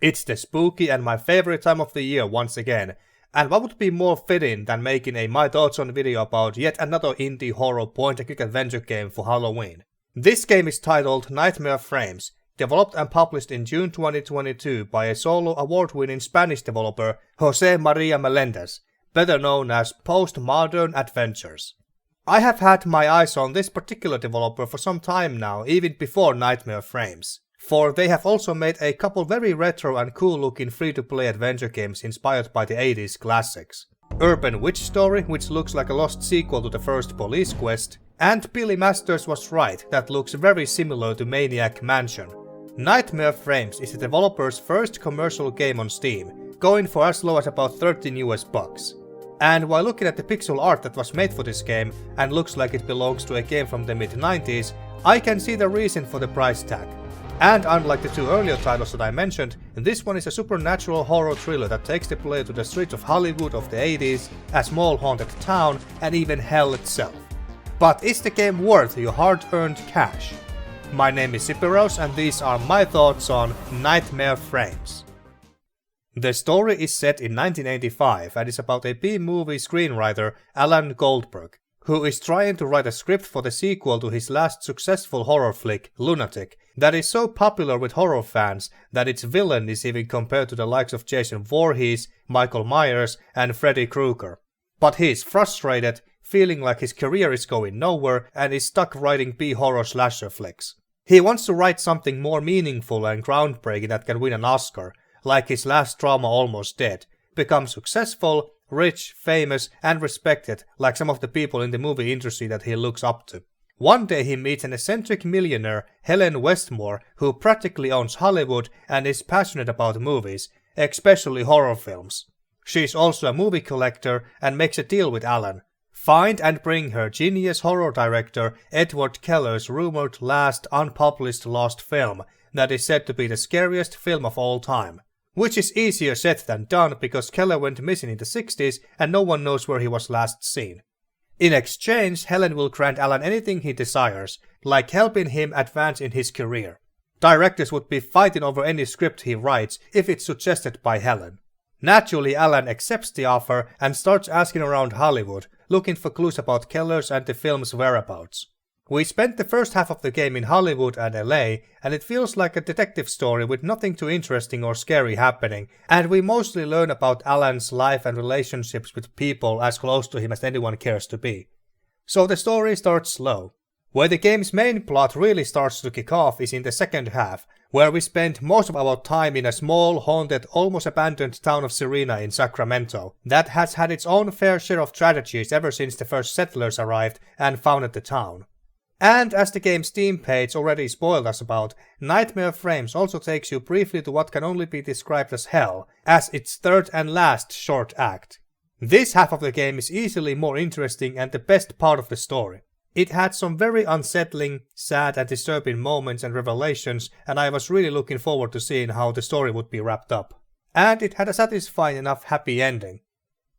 It's the spooky and my favorite time of the year once again, and what would be more fitting than making a my thoughts on video about yet another indie horror point-and-click adventure game for Halloween. This game is titled Nightmare Frames, developed and published in June 2022 by a solo award-winning Spanish developer José María Meléndez, better known as Postmodern Adventures. I have had my eyes on this particular developer for some time now, even before Nightmare Frames, for they have also made a couple very retro and cool looking free-to-play adventure games inspired by the 80s classics. Urban Witch Story, which looks like a lost sequel to the first Police Quest, and Billy Masters was right, that looks very similar to Maniac Mansion. Nightmare Frames is the developer's first commercial game on Steam, going for as low as about $13. And while looking at the pixel art that was made for this game, and looks like it belongs to a game from the mid-90s, I can see the reason for the price tag. And unlike the two earlier titles that I mentioned, this one is a supernatural horror thriller that takes the player to the streets of Hollywood of the 80s, a small haunted town, and even hell itself. But is the game worth your hard-earned cash? My name is Siperos and these are my thoughts on Nightmare Frames. The story is set in 1985 and is about a B-movie screenwriter, Alan Goldberg, who is trying to write a script for the sequel to his last successful horror flick, Lunatic, that is so popular with horror fans that its villain is even compared to the likes of Jason Voorhees, Michael Myers, and Freddy Krueger. But he is frustrated, feeling like his career is going nowhere and is stuck writing B-horror slasher flicks. He wants to write something more meaningful and groundbreaking that can win an Oscar, like his last drama Almost Dead, become successful, rich, famous, and respected like some of the people in the movie industry that he looks up to. One day he meets an eccentric millionaire, Helen Westmore, who practically owns Hollywood and is passionate about movies, especially horror films. She is also a movie collector and makes a deal with Alan. Find and bring her genius horror director Edward Keller's rumored last unpublished lost film that is said to be the scariest film of all time. Which is easier said than done because Keller went missing in the 60s and no one knows where he was last seen. In exchange, Helen will grant Alan anything he desires, like helping him advance in his career. Directors would be fighting over any script he writes if it's suggested by Helen. Naturally, Alan accepts the offer and starts asking around Hollywood, looking for clues about Keller's and the film's whereabouts. We spent the first half of the game in Hollywood and LA, and it feels like a detective story with nothing too interesting or scary happening, and we mostly learn about Alan's life and relationships with people as close to him as anyone cares to be. So the story starts slow. Where the game's main plot really starts to kick off is in the second half, where we spend most of our time in a small, haunted, almost abandoned town of Serena in Sacramento, that has had its own fair share of tragedies ever since the first settlers arrived and founded the town. And as the game's Steam page already spoiled us about, Nightmare Frames also takes you briefly to what can only be described as hell, as its third and last short act. This half of the game is easily more interesting and the best part of the story. It had some very unsettling, sad and disturbing moments and revelations, and I was really looking forward to seeing how the story would be wrapped up. And it had a satisfying enough happy ending.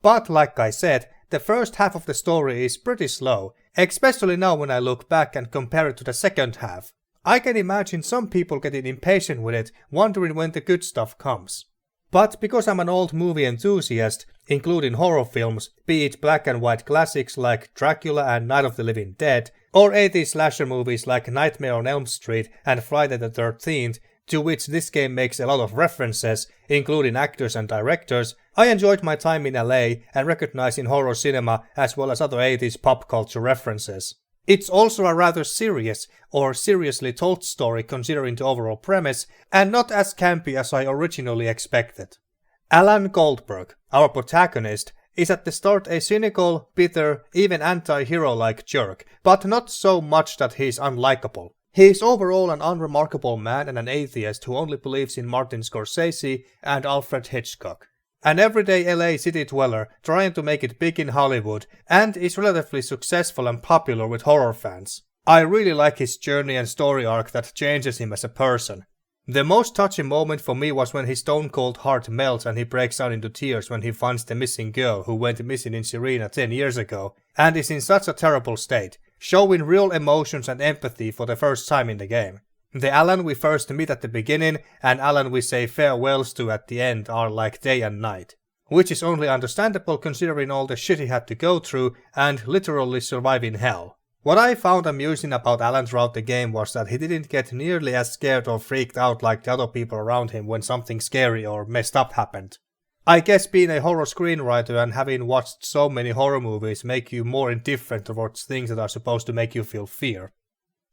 But like I said, the first half of the story is pretty slow, especially now when I look back and compare it to the second half. I can imagine some people getting impatient with it, wondering when the good stuff comes. But because I'm an old movie enthusiast, including horror films, be it black and white classics like Dracula and Night of the Living Dead, or 80s slasher movies like Nightmare on Elm Street and Friday the 13th, to which this game makes a lot of references, including actors and directors, I enjoyed my time in LA and recognizing horror cinema as well as other 80s pop culture references. It's also a rather serious, or seriously told story considering the overall premise, and not as campy as I originally expected. Alan Goldberg, our protagonist, is at the start a cynical, bitter, even anti-hero-like jerk, but not so much that he's unlikable. He is overall an unremarkable man and an atheist who only believes in Martin Scorsese and Alfred Hitchcock. An everyday LA city dweller trying to make it big in Hollywood and is relatively successful and popular with horror fans. I really like his journey and story arc that changes him as a person. The most touching moment for me was when his stone cold heart melts and he breaks down into tears when he finds the missing girl who went missing in Serena 10 years ago and is in such a terrible state, showing real emotions and empathy for the first time in the game. The Alan we first meet at the beginning and Alan we say farewells to at the end are like day and night. Which is only understandable considering all the shit he had to go through and literally survive in hell. What I found amusing about Alan throughout the game was that he didn't get nearly as scared or freaked out like the other people around him when something scary or messed up happened. I guess being a horror screenwriter and having watched so many horror movies make you more indifferent towards things that are supposed to make you feel fear.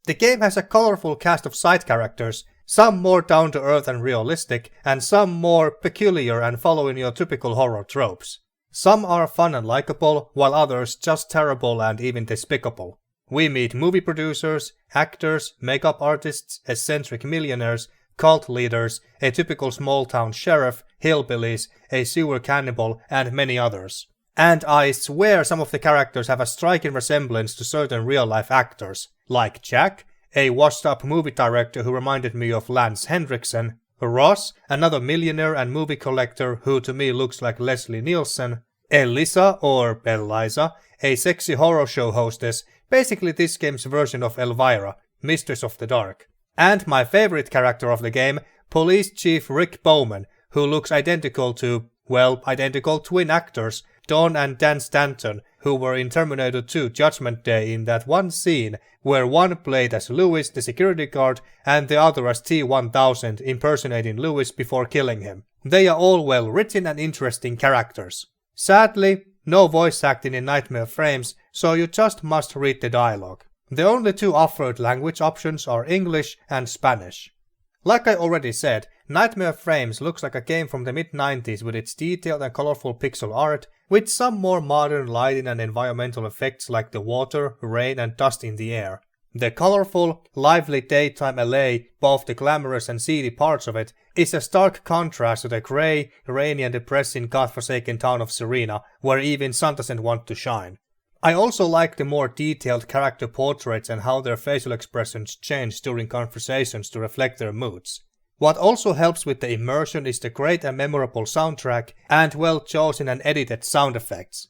The game has a colorful cast of side characters, some more down to earth and realistic, and some more peculiar and following your typical horror tropes. Some are fun and likable, while others just terrible and even despicable. We meet movie producers, actors, makeup artists, eccentric millionaires, cult leaders, a typical small-town sheriff, hillbillies, a sewer cannibal, and many others. And I swear some of the characters have a striking resemblance to certain real-life actors, like Jack, a washed-up movie director who reminded me of Lance Henriksen, Ross, another millionaire and movie collector who to me looks like Leslie Nielsen, Elisa, or Eliza, a sexy horror show hostess, basically this game's version of Elvira, Mistress of the Dark. And my favorite character of the game, Police Chief Rick Bowman, who looks identical to, well, identical twin actors, Don and Dan Stanton, who were in Terminator 2 Judgment Day in that one scene where one played as Lewis, the security guard, and the other as T-1000 impersonating Lewis before killing him. They are all well written and interesting characters. Sadly, no voice acting in Nightmare Frames, so you just must read the dialogue. The only two offered language options are English and Spanish. Like I already said, Nightmare Frames looks like a game from the mid-90s with its detailed and colorful pixel art, with some more modern lighting and environmental effects like the water, rain and dust in the air. The colorful, lively daytime LA, both the glamorous and seedy parts of it, is a stark contrast to the grey, rainy and depressing godforsaken town of Serena, where even sun doesn't want to shine. I also like the more detailed character portraits and how their facial expressions change during conversations to reflect their moods. What also helps with the immersion is the great and memorable soundtrack and well chosen and edited sound effects.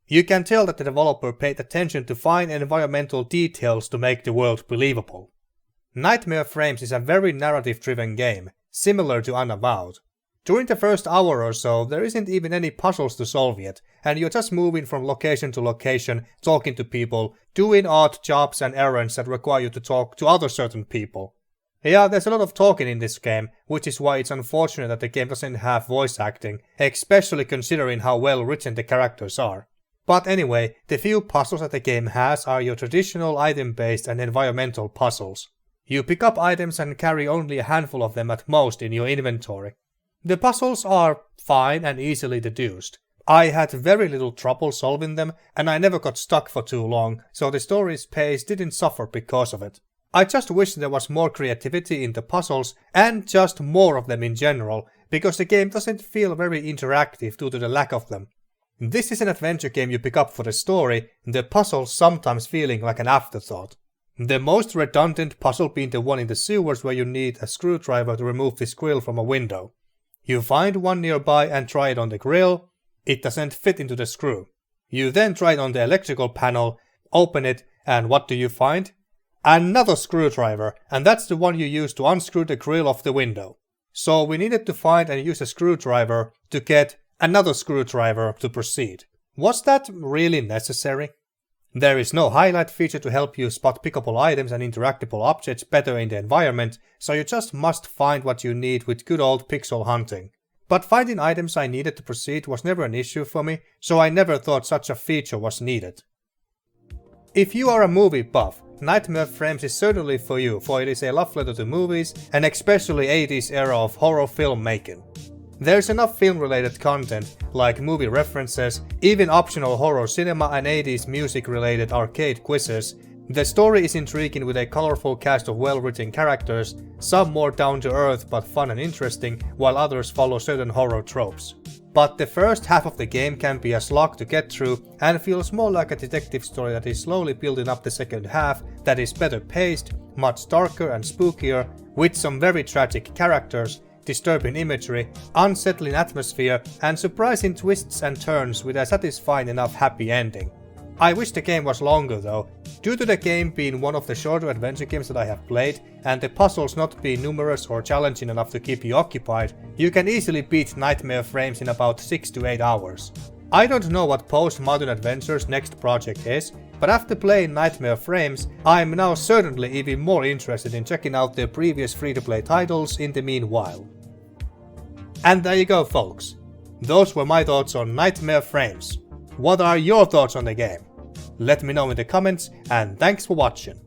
You can tell that the developer paid attention to fine environmental details to make the world believable. Nightmare Frames is a very narrative-driven game, similar to Unavowed. During the first hour or so, there isn't even any puzzles to solve yet, and you're just moving from location to location, talking to people, doing odd jobs and errands that require you to talk to other certain people. Yeah, there's a lot of talking in this game, which is why it's unfortunate that the game doesn't have voice acting, especially considering how well written the characters are. But anyway, the few puzzles that the game has are your traditional item-based and environmental puzzles. You pick up items and carry only a handful of them at most in your inventory. The puzzles are fine and easily deduced. I had very little trouble solving them, and I never got stuck for too long, so the story's pace didn't suffer because of it. I just wish there was more creativity in the puzzles, and just more of them in general, because the game doesn't feel very interactive due to the lack of them. This is an adventure game you pick up for the story, the puzzles sometimes feeling like an afterthought. The most redundant puzzle being the one in the sewers where you need a screwdriver to remove this grill from a window. You find one nearby and try it on the grill. It doesn't fit into the screw. You then try it on the electrical panel, open it, and what do you find? Another screwdriver, and that's the one you use to unscrew the grill off the window. So we needed to find and use a screwdriver to get another screwdriver to proceed. Was that really necessary? There is no highlight feature to help you spot pickable items and interactable objects better in the environment, so you just must find what you need with good old pixel hunting. But finding items I needed to proceed was never an issue for me, so I never thought such a feature was needed. If you are a movie buff, Nightmare Frames is certainly for you, for it is a love letter to movies and especially 80s era of horror filmmaking. There's enough film related content, like movie references, even optional horror cinema and 80s music related arcade quizzes. The story is intriguing with a colorful cast of well written characters, some more down to earth but fun and interesting, while others follow certain horror tropes. But the first half of the game can be a slog to get through and feels more like a detective story that is slowly building up the second half, that is better paced, much darker and spookier, with some very tragic characters, disturbing imagery, unsettling atmosphere, and surprising twists and turns with a satisfying enough happy ending. I wish the game was longer though. Due to the game being one of the shorter adventure games that I have played, and the puzzles not being numerous or challenging enough to keep you occupied, you can easily beat Nightmare Frames in about 6 to 8 hours. I don't know what Postmodern Adventures' next project is, but after playing Nightmare Frames, I am now certainly even more interested in checking out their previous free-to-play titles in the meanwhile. And there you go folks. Those were my thoughts on Nightmare Frames. What are your thoughts on the game? Let me know in the comments, and thanks for watching.